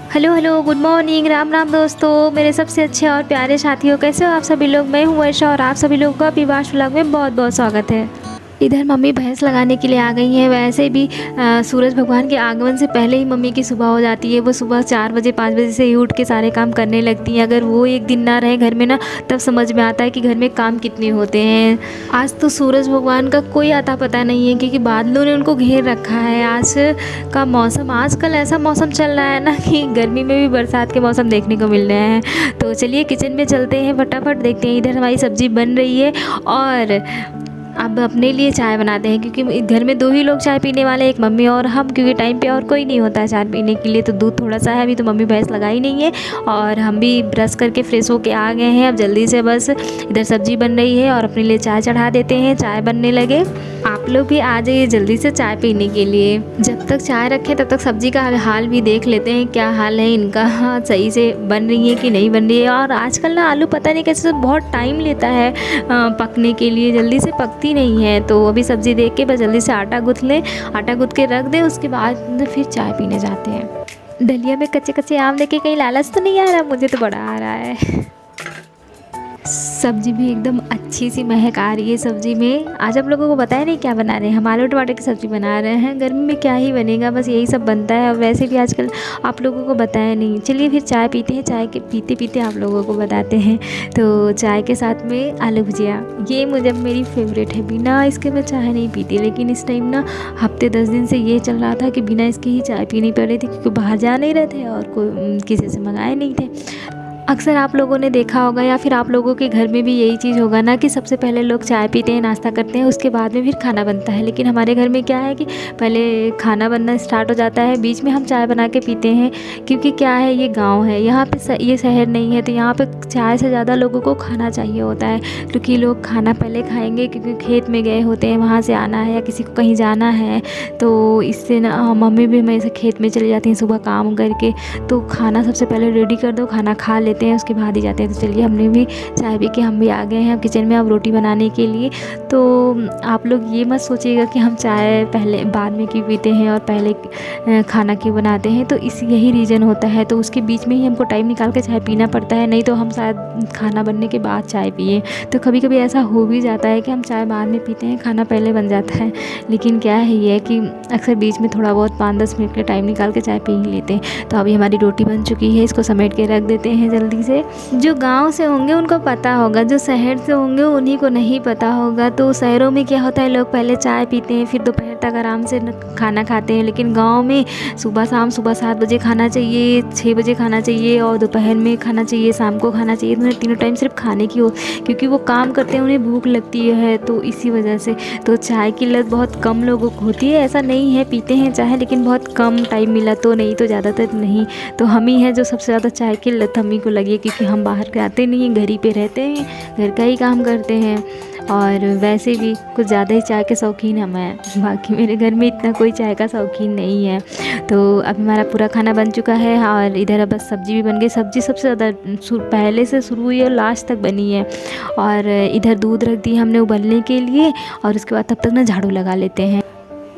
Hello hello, good morning, Ram Ram दोस्तों, मेरे सबसे अच्छे और प्यारे साथियों, कैसे हो आप सभी लोग। मैं हूँ वर्षा और आप सभी लोगों का विवाह व्लॉग में बहुत बहुत स्वागत है। इधर मम्मी भैंस लगाने के लिए आ गई हैं। वैसे भी सूरज भगवान के आगमन से पहले ही मम्मी की सुबह हो जाती है। वो सुबह 4 बजे 5 बजे से ही उठ के सारे काम करने लगती हैं। अगर वो एक दिन ना रहे घर में ना, तब समझ में आता है कि घर में काम कितने होते हैं। आज तो सूरज भगवान का कोई आता पता नहीं है, क्योंकि बादलों ने उनको घेर रखा है। आज का मौसम, आजकल ऐसा मौसम चल रहा है ना कि गर्मी में भी बरसात के मौसम देखने को मिल रहे हैं। तो चलिए किचन में चलते हैं, फटाफट देखते हैं। इधर हमारी सब्जी बन रही है और अब अपने लिए चाय बनाते हैं, क्योंकि घर में 2 ही लोग चाय पीने वाले हैं, एक मम्मी और हम, क्योंकि टाइम पे और कोई नहीं होता है चाय पीने के लिए। तो दूध थोड़ा सा है, अभी तो मम्मी भैंस लगाई नहीं है और हम भी ब्रश करके फ्रेश होके आ गए हैं। अब जल्दी से बस इधर सब्जी बन रही है और अपने लिए चाय चढ़ा देते हैं। चाय बनने लगे, आप लोग भी आ जाइए जल्दी से चाय पीने के लिए। जब तक चाय रखें तब तक सब्जी का हाल भी देख लेते हैं, क्या हाल है इनका, सही से बन रही है कि नहीं बन रही है। और आजकल ना आलू पता नहीं कैसे बहुत टाइम लेता है पकने के लिए, जल्दी से पकती नहीं है। तो अभी सब्जी देख के बस जल्दी से आटा गूँथ लें, आटा गूँथ के रख दें, उसके बाद फिर चाय पीने जाते हैं। दलिया में कच्चे कच्चे आम देखे कहीं लालच तो नहीं आ रहा, मुझे तो बड़ा आ रहा है। सब्जी भी एकदम अच्छी सी महक आ रही है सब्जी में। आज आप लोगों को बताया नहीं क्या बना रहे हैं, हम आलू टमाटर की सब्ज़ी बना रहे हैं। गर्मी में क्या ही बनेगा, बस यही सब बनता है। और वैसे भी आजकल आप लोगों को बताया नहीं। चलिए फिर चाय पीते हैं, चाय के पीते पीते आप लोगों को बताते हैं। तो चाय के साथ में आलू भुजिया, ये मुझे मेरी फेवरेट है। बिना इसके मैं चाय नहीं पीती, लेकिन इस टाइम ना हफ्ते 10 दिन से ये चल रहा था कि बिना इसके ही चाय पीनी पड़ रही थी, क्योंकि बाहर जा नहीं रहे थे और कोई किसी से मंगाए नहीं थे। अक्सर आप लोगों ने देखा होगा या फिर आप लोगों के घर में भी यही चीज़ होगा ना, कि सबसे पहले लोग चाय पीते हैं, नाश्ता करते हैं, उसके बाद में फिर खाना बनता है। लेकिन हमारे घर में क्या है कि पहले खाना बनना स्टार्ट हो जाता है, बीच में हम चाय बना के पीते हैं। क्योंकि क्या है, ये गांव है, यहाँ पे ये शहर नहीं है, तो यहाँ पे चाय से ज़्यादा लोगों को खाना चाहिए होता है। क्योंकि लोग खाना पहले खाएँगे, क्योंकि खेत में गए होते हैं, वहाँ से आना है या किसी को कहीं जाना है। तो इससे ना मम्मी भी हमेशा खेत में चली जाती हैं सुबह काम करके, तो खाना सबसे पहले रेडी कर दो, खाना खा लेते हैं, उसके बाद ही जाते हैं। तो चलिए हमने भी चाय पी के हम भी आ गए हैं अब किचन में, अब रोटी बनाने के लिए। तो आप लोग ये मत सोचिएगा कि हम चाय पहले बाद में क्यों पीते हैं और पहले खाना क्यों बनाते हैं। तो यही रीज़न होता है। तो उसके बीच में ही हमको टाइम निकाल के चाय पीना पड़ता है, नहीं तो हम शायद खाना बनने के बाद चाय पिए। तो कभी कभी ऐसा हो भी जाता है कि हम चाय बाद में पीते हैं, खाना पहले बन जाता है। लेकिन क्या है ये कि अक्सर बीच में थोड़ा बहुत 5-10 मिनट का टाइम निकाल के चाय पी ही लेते हैं। तो अभी हमारी रोटी बन चुकी है, इसको समेट के रख देते हैं जल्दी से। जो गांव से होंगे उनको पता होगा, जो शहर से होंगे उन्हीं को नहीं पता होगा। तो शहरों में क्या होता है, लोग पहले चाय पीते हैं, फिर दोपहर तक आराम से खाना खाते हैं। लेकिन गांव में सुबह शाम, सुबह 7 बजे खाना चाहिए, 6 बजे खाना चाहिए और दोपहर में खाना चाहिए, शाम को खाना चाहिए। उन्हें तीनों टाइम सिर्फ खाने की हो, क्योंकि वो काम करते हैं, उन्हें भूख लगती है। तो इसी वजह से तो चाय की लत बहुत कम लोगों को होती है। ऐसा नहीं है, पीते हैं चाय, लेकिन बहुत कम टाइम मिला तो, नहीं तो ज़्यादातर नहीं। तो हम ही हैं जो सबसे ज़्यादा चाय की लत हम ही को लगी है, क्योंकि हम बाहर के आते नहीं हैं, घर ही पे रहते हैं, घर का ही काम करते हैं। और वैसे भी कुछ ज़्यादा ही चाय के शौकीन हम हैं, बाकी मेरे घर में इतना कोई चाय का शौकीन नहीं है। तो अब हमारा पूरा खाना बन चुका है और इधर अब बस सब्ज़ी भी बन गई। सब्ज़ी सबसे ज़्यादा पहले से शुरू हुई और लास्ट तक बनी है। और इधर दूध रख दी हमने उबलने के लिए, और उसके बाद तब तक ना झाड़ू लगा लेते हैं।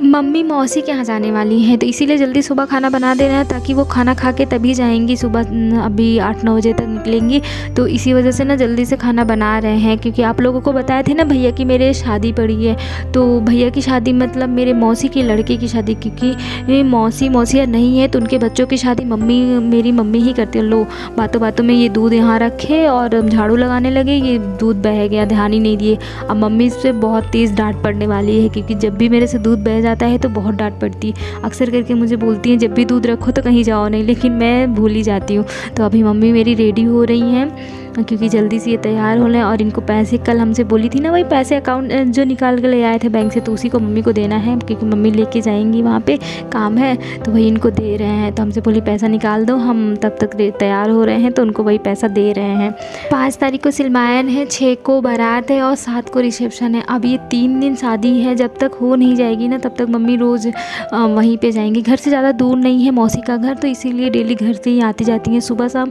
मम्मी मौसी के यहाँ जाने वाली हैं, तो इसीलिए जल्दी सुबह खाना बना दे रहे हैं, ताकि वो खाना खा के तभी जाएंगी। सुबह अभी 8-9 बजे तक निकलेंगी, तो इसी वजह से ना जल्दी से खाना बना रहे हैं। क्योंकि आप लोगों को बताए थे ना भैया की मेरे शादी पड़ी है, तो भैया की शादी मतलब मेरे मौसी के लड़के की शादी, क्योंकि मौसियाँ नहीं है तो उनके बच्चों की शादी मेरी मम्मी ही करती है। लो बातों बातों में ये दूध यहाँ रखे और झाड़ू लगाने लगे, ये दूध बह गया, ध्यान ही नहीं दिए। अब मम्मी से बहुत तेज़ डांट पड़ने वाली है, क्योंकि जब भी मेरे से दूध बह जाता है तो बहुत डांट पड़ती। अक्सर करके मुझे बोलती हैं जब भी दूध रखो तो कहीं जाओ नहीं, लेकिन मैं भूल ही जाती हूँ। तो अभी मम्मी मेरी रेडी हो रही हैं, क्योंकि जल्दी से ये तैयार हो लें। और इनको पैसे, कल हमसे बोली थी ना, वही पैसे अकाउंट जो निकाल के ले आए थे बैंक से, तो उसी को मम्मी को देना है, क्योंकि मम्मी लेके जाएंगी वहाँ पे, काम है तो वही इनको दे रहे हैं। तो हमसे बोली पैसा निकाल दो, हम तब तक तैयार हो रहे हैं, तो उनको वही पैसा दे रहे हैं। 5 तारीख को सिलमायन है, 6 को बारात है और 7 को रिसेप्शन है। अब ये 3 दिन शादी है, जब तक हो नहीं जाएगी ना तब तक मम्मी रोज़ वहीं पे जाएंगी। घर से ज़्यादा दूर नहीं है मौसी का घर, तो इसीलिए डेली घर से ही आती जाती हैं। सुबह शाम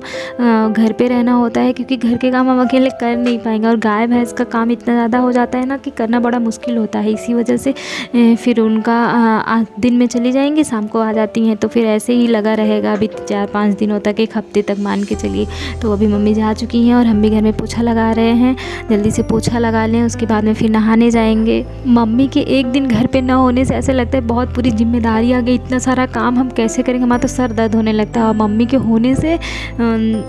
घर पे रहना होता है, क्योंकि घर के काम हम अकेले कर नहीं पाएंगे, और गाय भैंस का काम इतना ज़्यादा हो जाता है ना कि करना बड़ा मुश्किल होता है। इसी वजह से फिर उनका दिन में चली जाएंगी, शाम को आ जाती हैं, तो फिर ऐसे ही लगा रहेगा अभी 4-5 दिनों तक, 1 हफ्ते तक मान के चलिए। तो अभी मम्मी जा चुकी हैं और हम भी घर में पोछा लगा रहे हैं। जल्दी से पोछा लगा लें, उसके बाद में फिर नहाने जाएंगे। मम्मी के एक दिन घर पे ना होने से ऐसे लगता है बहुत पूरी जिम्मेदारी आ गई, इतना सारा काम हम कैसे करेंगे, हमारा तो सर दर्द होने लगता है। और मम्मी के होने से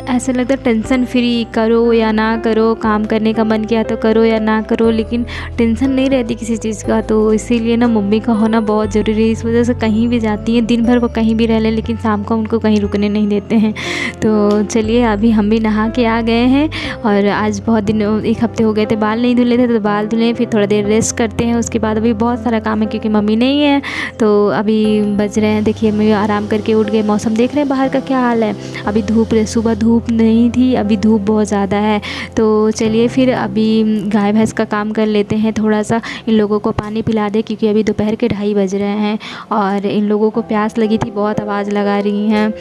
ऐसे लगता है टेंशन फ्री, करो या ना करो, काम करने का मन किया तो करो या ना करो, लेकिन टेंशन नहीं रहती किसी चीज़ का। तो इसीलिए ना मम्मी का होना बहुत ज़रूरी है। इस वजह से कहीं भी जाती हैं, दिन भर वो कहीं भी रह लें, लेकिन शाम को उनको कहीं रुकने नहीं देते हैं। तो चलिए अभी हम भी नहा के आ गए हैं, और आज बहुत दिन 1 हफ्ते हो गए थे बाल नहीं धुले थे, तो बाल धुले, फिर थोड़ा देर रेस्ट करते हैं। उसके बाद अभी बहुत सारा काम है क्योंकि मम्मी नहीं है। तो अभी बज रहे हैं, देखिए मैं आराम करके उठ गए। मौसम देख रहे हैं बाहर का क्या हाल है, अभी धूप, सुबह धूप नहीं थी, अभी धूप बहुत ज़्यादा है। तो चलिए फिर अभी गाय भैंस का काम कर लेते हैं, थोड़ा सा इन लोगों को पानी पिला दे, क्योंकि अभी दोपहर के 2:30 बज रहे हैं और इन लोगों को प्यास लगी थी, बहुत आवाज़ लगा रही हैं।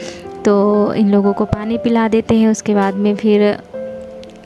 तो इन लोगों को पानी पिला देते हैं। उसके बाद में फिर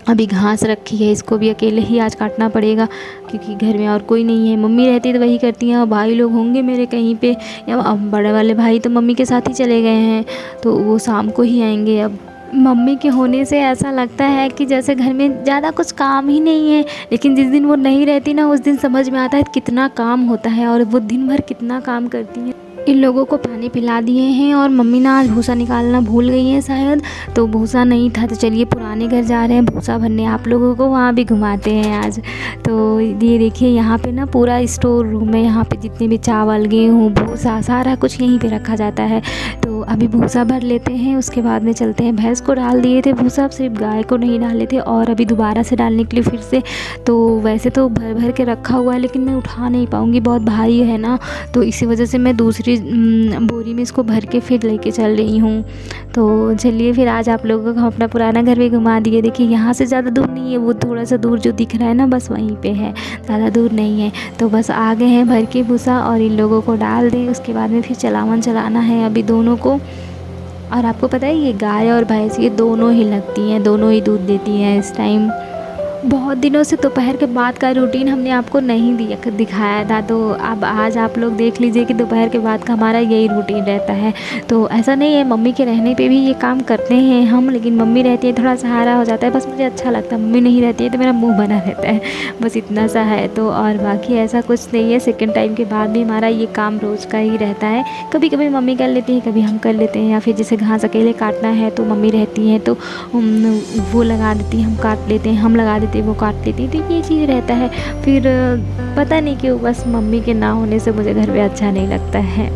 अभी घास रखी है, इसको भी अकेले ही आज काटना पड़ेगा क्योंकि घर में और कोई नहीं है। मम्मी रहती है तो वही करती हैं, और भाई लोग होंगे मेरे कहीं पे, या अब बड़े वाले भाई तो मम्मी के साथ ही चले गए हैं, तो वो शाम को ही आएंगे। अब मम्मी के होने से ऐसा लगता है कि जैसे घर में ज़्यादा कुछ काम ही नहीं है, लेकिन जिस दिन वो नहीं रहती ना, उस दिन समझ में आता है कितना काम होता है और वो दिन भर कितना काम करती हैं। इन लोगों को पानी पिला दिए हैं, और मम्मी ना आज भूसा निकालना भूल गई हैं शायद, तो भूसा नहीं था। तो चलिए पुराने घर जा रहे हैं भूसा भरने, आप लोगों को वहाँ भी घुमाते हैं आज। तो ये देखिए यहाँ पे ना पूरा स्टोर रूम है, यहाँ पे जितने भी चावल, गेहूँ, भूसा, सारा कुछ यहीं पे रखा जाता है। तो अभी भूसा भर लेते हैं, उसके बाद में चलते हैं। भैंस को डाल दिए थे भूसा, सिर्फ गाय को नहीं डाले थे, और अभी दोबारा से डालने के लिए फिर से। तो वैसे तो भर भर के रखा हुआ है, लेकिन मैं उठा नहीं पाऊँगी, बहुत भारी है ना, तो इसी वजह से मैं दूसरी बोरी में इसको भर के फिर लेके चल रही हूँ। तो चलिए फिर आज आप लोगों को हम अपना पुराना घर भी घुमा दिए। देखिए यहाँ से ज़्यादा दूर नहीं है, वो थोड़ा सा दूर जो दिख रहा है ना, बस वहीं पे है, ज़्यादा दूर नहीं है। तो बस आ गए हैं भर के भूसा, और इन लोगों को डाल दें। उसके बाद में फिर चलावन चलाना है अभी दोनों को। और आपको पता है ये गाय और भैंस ये दोनों ही लगती हैं, दोनों ही दूध देती हैं इस टाइम। बहुत दिनों से दोपहर के बाद का रूटीन हमने आपको नहीं दिखाया था, तो अब आज आप लोग देख लीजिए कि दोपहर के बाद का हमारा यही रूटीन रहता है। तो ऐसा नहीं है, मम्मी के रहने पे भी ये काम करते हैं हम, लेकिन मम्मी रहती है थोड़ा सहारा हो जाता है, बस मुझे अच्छा लगता है। मम्मी नहीं रहती है तो मेरा मुंह बना रहता है, बस इतना सा है। तो और बाकी ऐसा कुछ नहीं है। सेकेंड टाइम के बाद भी हमारा ये काम रोज़ का ही रहता है। कभी कभी मम्मी कर लेती है, कभी हम कर लेते हैं, या फिर जैसे घास अकेले काटना है तो मम्मी रहती हैं तो वो लगा देती है, हम काट लेते हैं, हम लगा देते वो काट लेती। तो ये चीज़ रहता है। फिर पता नहीं क्यों बस मम्मी के ना होने से मुझे घर पे अच्छा नहीं लगता है।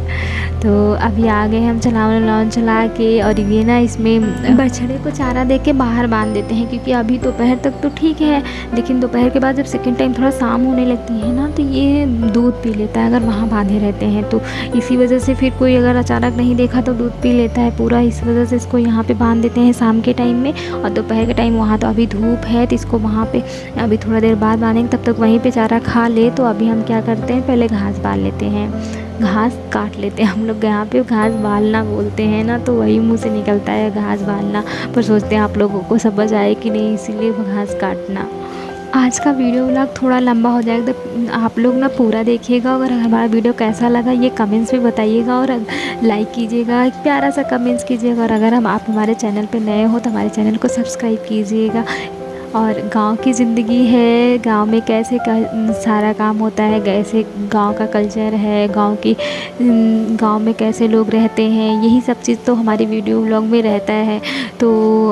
तो अभी आ गए हम चलावन चला के, और ये ना इसमें बछड़े को चारा दे के बाहर बांध देते हैं, क्योंकि अभी दोपहर तक तो ठीक है, लेकिन दोपहर के बाद जब सेकेंड टाइम थोड़ा शाम होने लगती है ना, तो ये दूध पी लेता है अगर वहाँ बांधे रहते हैं तो। इसी वजह से फिर कोई अगर अचानक नहीं देखा तो दूध पी लेता है पूरा, इस वजह से इसको यहाँ पे बांध देते हैं शाम के टाइम में। और दोपहर के टाइम वहाँ तो अभी धूप है, तो इसको वहाँ पे अभी थोड़ा देर बाद बांधेंगे, तब तक वहीं पे चारा खा ले। तो अभी हम क्या करते हैं, पहले घास बाल लेते हैं, घास काट लेते हैं। हम लोग यहाँ पे घास बालना बोलते हैं ना, तो वही मुँह से निकलता है घास बालना, पर सोचते हैं आप लोगों को समझ आए कि नहीं, इसीलिए घास काटना। आज का वीडियो व्लॉग थोड़ा लंबा हो जाएगा, तो आप लोग ना पूरा देखिएगा। अगर हमारा वीडियो कैसा लगा ये कमेंट्स में बताइएगा, और लाइक कीजिएगा, एक प्यारा सा कमेंट्स कीजिएगा। और अगर आप हमारे चैनल पे नए हो तो हमारे चैनल को सब्सक्राइब कीजिएगा। और गांव की ज़िंदगी है, गांव में कैसे सारा काम होता है, कैसे गांव का कल्चर है, गांव में कैसे लोग रहते हैं, यही सब चीज़ तो हमारी वीडियो व्लॉग में रहता है। तो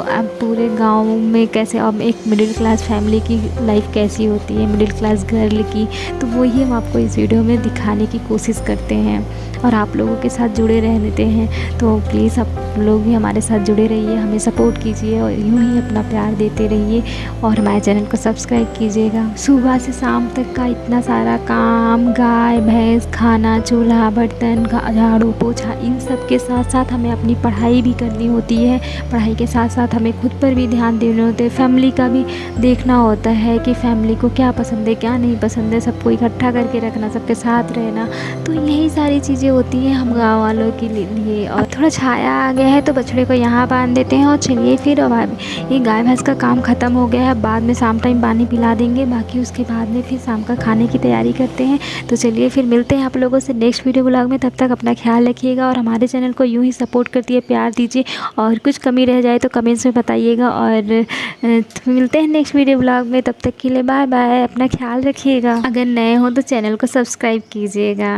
अब पूरे गांव में कैसे, अब एक मिडिल क्लास फैमिली की लाइफ कैसी होती है, मिडिल क्लास गर्ल की, तो वही हम आपको इस वीडियो में दिखाने की कोशिश करते हैं और आप लोगों के साथ जुड़े रहते हैं। तो प्लीज़ आप लोग भी हमारे साथ जुड़े रहिए, हमें सपोर्ट कीजिए और यूँ ही अपना प्यार देते रहिए, और हमारे चैनल को सब्सक्राइब कीजिएगा। सुबह से शाम तक का इतना सारा काम, गाय भैंस, खाना, चूल्हा बर्तन, झाड़ू पोछा, इन सब के साथ साथ हमें अपनी पढ़ाई भी करनी होती है। पढ़ाई के साथ साथ हमें खुद पर भी ध्यान देने होते हैं, फैमिली का भी देखना होता है कि फैमिली को क्या पसंद है क्या नहीं पसंद है, सबको इकट्ठा करके रखना, सबके साथ रहना। तो यही सारी चीज़ें होती हैं हम गाँव वालों के लिए। और थोड़ा छाया आ गया गया है तो बछड़े को यहाँ बांध देते हैं। और चलिए फिर अब ये गाय भैंस का काम ख़त्म हो गया है। बाद में शाम टाइम पानी पिला देंगे, बाकी उसके बाद में फिर शाम का खाने की तैयारी करते हैं। तो चलिए फिर मिलते हैं आप लोगों से नेक्स्ट वीडियो ब्लॉग में। तब तक अपना ख्याल रखिएगा और हमारे चैनल को यूँ ही सपोर्ट करती है, प्यार दीजिए। और कुछ कमी रह जाए तो कमेंट्स में बताइएगा। और मिलते हैं नेक्स्ट वीडियो ब्लॉग में। तब तक के लिए बाय बाय, अपना ख्याल रखिएगा। अगर नए हो तो चैनल को सब्सक्राइब कीजिएगा।